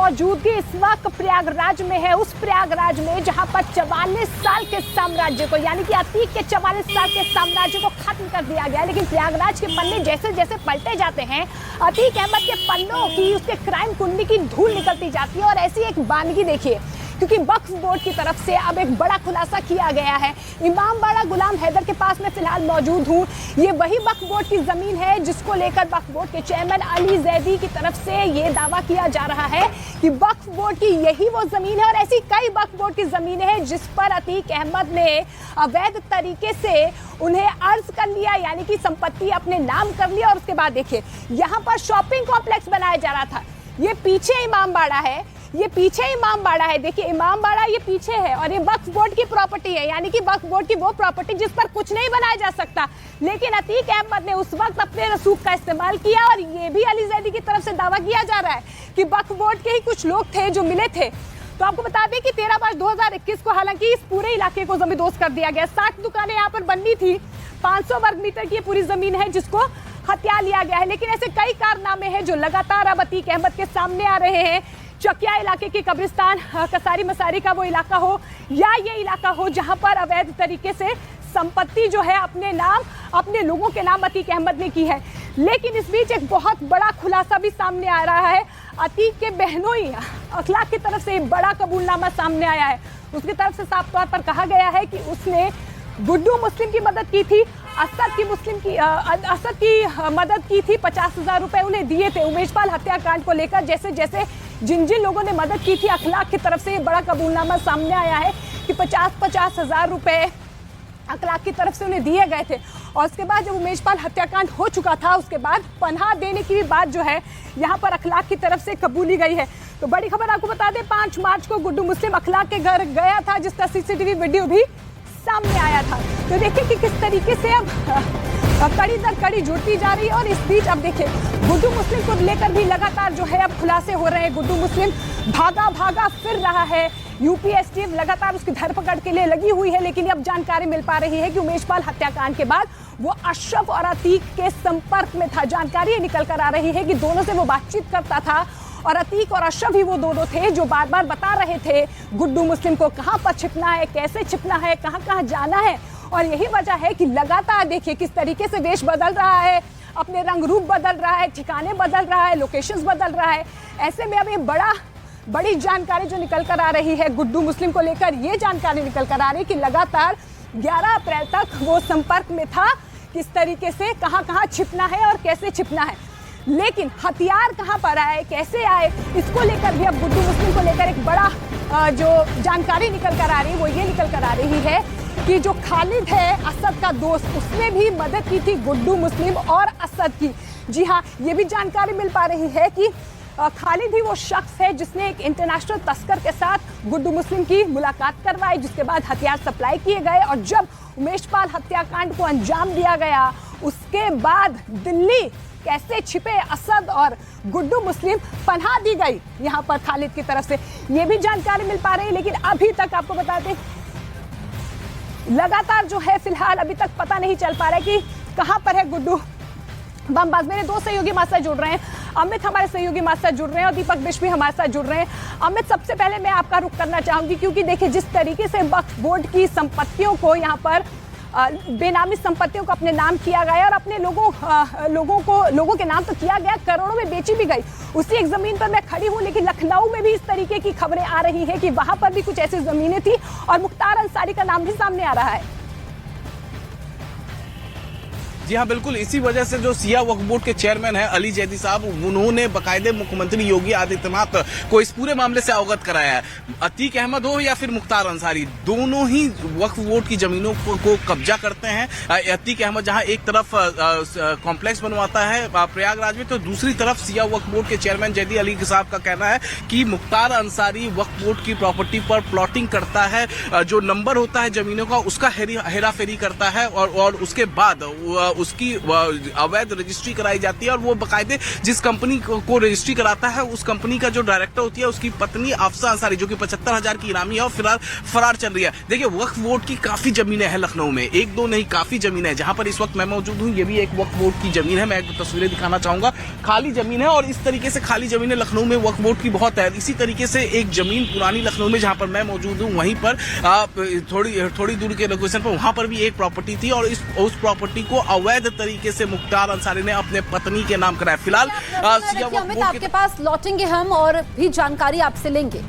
मौजूदगी इस वक्त प्रयागराज में है, उस प्रयागराज में जहां पर 44 साल के साम्राज्य को, यानी कि अतीक के 44 साल के साम्राज्य को खत्म कर दिया गया। लेकिन प्रयागराज के पन्ने जैसे जैसे पलटे जाते हैं, अतीक अहमद के पन्नों की, उसके क्राइम कुंडली की धूल निकलती जाती है। और ऐसी एक वानगी देखिए, क्योंकि वक्फ बोर्ड की तरफ से अब एक बड़ा खुलासा किया गया है। इमामबाड़ा गुलाम हैदर के पास में फिलहाल मौजूद हूँ। ये वही वक्फ बोर्ड की जमीन है जिसको लेकर वक्फ बोर्ड के चेयरमैन अली जैदी की तरफ से ये दावा किया जा रहा है कि वक्फ बोर्ड की यही वो जमीन है। और ऐसी कई वक्फ बोर्ड की जमीनें हैं जिस पर अतीक अहमद ने अवैध तरीके से उन्हें अर्ज कर लिया, यानी कि संपत्ति अपने नाम कर लिया। और उसके बाद देखिए, यहाँ पर शॉपिंग कॉम्प्लेक्स बनाया जा रहा था। ये पीछे इमामबाड़ा है, ये पीछे इमामबाड़ा है। देखिए इमामबाड़ा ये पीछे है और ये वक्फ बोर्ड की प्रॉपर्टी है, यानी कि वक्फ बोर्ड की वो प्रॉपर्टी जिस पर कुछ नहीं बनाया जा सकता। लेकिन अतीक अहमद ने उस वक्त अपने रसूख का इस्तेमाल किया। और ये भी अली जैदी की तरफ से दावा किया जा रहा है कि वक्फ बोर्ड के ही कुछ लोग थे जो मिले थे। तो आपको बता दें कि 13 मार्च 2021 को हालांकि इस पूरे इलाके को जमींदोज कर दिया गया। 60 दुकानें यहाँ पर बननी थी, 500 वर्ग मीटर की पूरी जमीन है जिसको हत्या लिया गया है। लेकिन ऐसे कई कारनामे हैं जो लगातार अब अतीक अहमद के सामने आ रहे हैं। चकिया इलाके के कब्रिस्तान, कसारी मसारी का वो इलाका हो, या ये इलाका हो जहां पर अवैध तरीके से संपत्ति जो है अपने नाम, अपने लोगों के नाम अतीक अहमद ने की है। लेकिन इस बीच एक बहुत बड़ा खुलासा भी सामने आ रहा है। अतीक के बहनोई अखलाक की तरफ से बड़ा कबूलनामा सामने आया है। उसकी तरफ से साफ तौर पर कहा गया है कि उसने गुड्डू मुस्लिम की मदद की थी, असद की मदद की थी। 50,000 रुपए उन्हें दिए थे उमेशपाल हत्याकांड को लेकर। जैसे जैसे जिन जिन लोगों ने मदद की थी, अखलाक की तरफ से बड़ा कबूलनामा सामने आया है कि 50,000 रुपए अखलाक की तरफ से उन्हें दिए गए थे। और उसके बाद जब उमेशपाल हत्याकांड हो चुका था, उसके बाद पनाह देने की भी बात जो है यहाँ पर अखलाक की तरफ से कबूली गई है। तो बड़ी खबर आपको बता दें, 5 मार्च को गुड्डू मुस्लिम अखलाक के घर गया था, जिसका CCTV वीडियो भी सामने आया था। तो देखिए कि किस तरीके से अब कड़ी दर कड़ी जुड़ती जा रही है। और इस बीच अब देखिए, गुड्डू मुस्लिम को लेकर भी लगातार जो है अब खुलासे हो रहे हैं। गुड्डू मुस्लिम भागा फिर रहा है। UPST लगातार उसकी धरपकड़ के लिए लगी हुई है। लेकिन अब जानकारी मिल पा रही है कि उमेशपाल हत्याकांड के बाद वो अशरफ और अतीक के संपर्क में था। जानकारी निकल कर आ रही है कि दोनों से वो बातचीत करता था और अतीक और अशरफ ही वो दोनों थे जो बार बार बता रहे थे गुड्डू मुस्लिम को कहां पर छिपना है, कैसे छिपना है, कहां कहां जाना है। और यही वजह है कि लगातार देखिए किस तरीके से वेश बदल रहा है, अपने रंग रूप बदल रहा है, ठिकाने बदल रहा है, लोकेशंस बदल रहा है। ऐसे में अब ये बड़ी जानकारी जो निकल कर आ रही है गुड्डू मुस्लिम को लेकर, ये जानकारी निकल कर आ रही है कि लगातार 11 अप्रैल तक वो संपर्क में था, किस तरीके से कहां कहां छिपना है और कैसे छिपना है। लेकिन हथियार कहां पर आए, कैसे आए, इसको लेकर भी अब गुड्डू मुस्लिम को लेकर एक बड़ा जो जानकारी निकल कर आ रही है वो ये निकल कर आ रही है कि जो खालिद है असद का दोस्त, उसने भी मदद की थी गुड्डू मुस्लिम और असद की। जी हाँ, ये भी जानकारी मिल पा रही है कि खालिद ही वो शख्स है जिसने एक इंटरनेशनल तस्कर के साथ गुड्डू मुस्लिम की मुलाकात करवाई, जिसके बाद हथियार सप्लाई किए गए। और जब उमेशपाल हत्याकांड को अंजाम दिया गया, उसके बाद दिल्ली कैसे छिपे असद और गुड्डू मुस्लिम, पनाह दी गई यहाँ पर खालिद की तरफ से, ये भी जानकारी मिल पा रही है। लेकिन अभी तक आपको बता दें, लगातार जो है फिलहाल अभी तक पता नहीं चल पा रहा है कि कहां पर है गुड्डू बमबाज। मेरे 2 सहयोगी हमारे साथ जुड़ रहे हैं, अमित हमारे सहयोगी हमारे साथ जुड़ रहे हैं और दीपक बिश भी हमारे साथ जुड़ रहे हैं। अमित, सबसे पहले मैं आपका रुख करना चाहूंगी, क्योंकि देखिए जिस तरीके से वक्फ बोर्ड की संपत्तियों को यहाँ पर बेनामी संपत्तियों को अपने नाम किया गया और अपने लोगों के नाम तो किया गया, करोड़ों में बेची भी गई। उसी एक जमीन पर मैं खड़ी हूँ, लेकिन लखनऊ में भी इस तरीके की खबरें आ रही हैं कि वहां पर भी कुछ ऐसी जमीनें थी और मुख्तार अंसारी का नाम भी सामने आ रहा है। जी हाँ, बिल्कुल। इसी वजह से जो सिया वक्फ बोर्ड के चेयरमैन हैं अली जैदी साहब, उन्होंने बाकायदे मुख्यमंत्री योगी आदित्यनाथ को इस पूरे मामले से अवगत कराया है। अतीक अहमद हो या फिर मुख्तार अंसारी, दोनों ही वक्फ बोर्ड की जमीनों को कब्जा करते हैं। अतीक अहमद जहां एक तरफ कॉम्प्लेक्स बनवाता है प्रयागराज में, तो दूसरी तरफ सिया वक्फ बोर्ड के चेयरमैन जैदी अली साहब का कहना है कि मुख्तार अंसारी वक्फ बोर्ड की प्रॉपर्टी पर प्लॉटिंग करता है, जो नंबर होता है जमीनों का उसका हेराफेरी करता है और उसके बाद उसकी अवैध रजिस्ट्री कराई जाती है और वो बाकायदे जिस कंपनी को रजिस्ट्री कराता है उस कंपनी का जो डायरेक्टर होती है उसकी पत्नी आफसा अंसारी, जो कि 75,000 की इनामी है और फिलहाल फरार चल रही है। देखिए, वक्फ बोर्ड की काफी जमीनें हैं लखनऊ में, एक दो नहीं काफी जमीन है। जहां पर इस वक्त मैं मौजूद हूं ये भी एक वक्फ बोर्ड की जमीन है। मैं एक तस्वीरें दिखाना चाहूंगा, खाली जमीन है और इस तरीके से खाली जमीनें लखनऊ में वक्फ बोर्ड की बहुत है। इसी तरीके से एक जमीन पुरानी लखनऊ में जहां पर मैं मौजूद हूं वहीं पर थोड़ी दूर के लोकेशन पर वहां पर भी एक प्रॉपर्टी थी और उस प्रॉपर्टी को अवैध तरीके से मुख्तार अंसारी ने अपने पत्नी के नाम कराया। फिलहाल आपके पास लौटेंगे हम और भी जानकारी आपसे लेंगे।